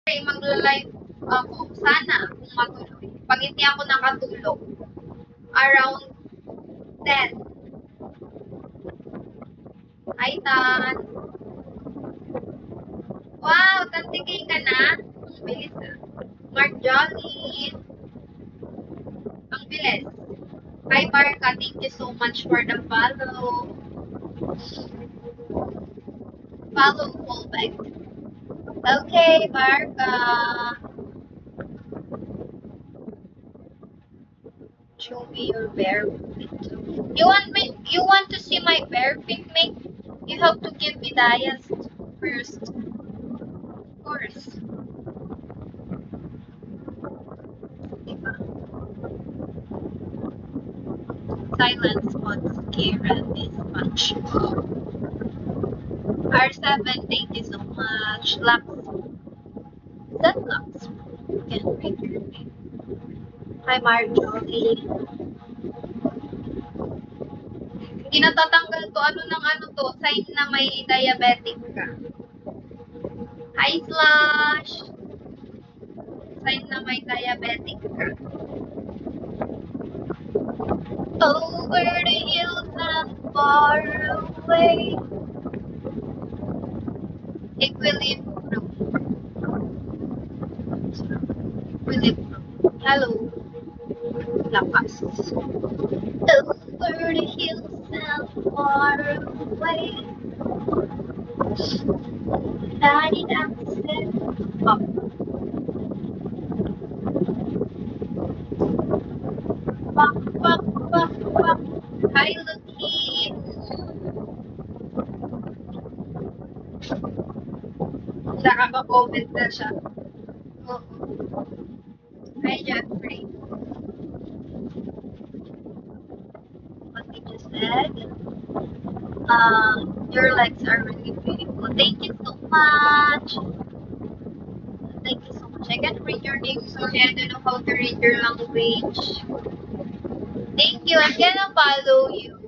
magla-live ako. Sana kung matuloy. Pag hindi ako nakatulog, around 10. Hi, Tan. Wow, tantigay ka na? Ang bilis ah. Mark Jolly. Ang bilis. Hi, Marka. Thank you so much for the follow. Follow fallback. Okay, Marka. Show me your bare feet. You want to see my bare feet, mate? You have to give me diet first. Of course. Diba? Silence wants Karen is much. R7, thank you so much. Lux. Is that Lux? Can't read your name. Hi, Marjorie. Hindi natatanggal to. Ano ng ano to? Sign na may diabetic ka. Hi, Slash. Sign na may diabetic ka. Over the hills and far away. Equilibrium. Equilibrium. Hello. Lakas. Over the hills and far away. Daddy dancing. Up. Bak, bak, bak, bak. Hi, Lucky. Nakaka-comment na siya. Oo. Hi, Jeffrey. What you just said? Your legs are really beautiful. Thank you so much. Thank you so much. I can't read your name. Sorry, I don't know how to read your language. Thank you. I'm gonna follow you.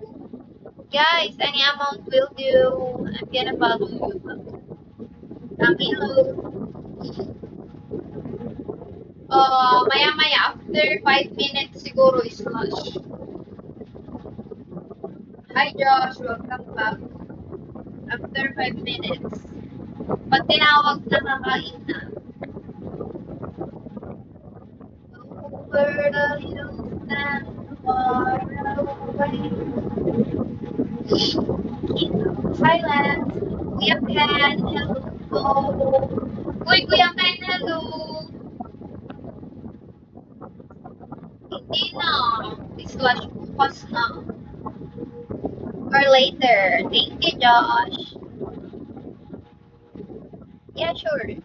Guys, any amount will do. I'm gonna follow you. Camilo. Maya-maya, after 5 minutes siguro is lunch. Hi Josh, welcome back. After 5 minutes. Pag tinawag na kakain na. Over the hills and far away. Silence. Kuya Ken, hello. Uy, Kuya Ken, hello. Hindi na. Slash bukas na. Or later. Thank you, Josh. Yeah, sure.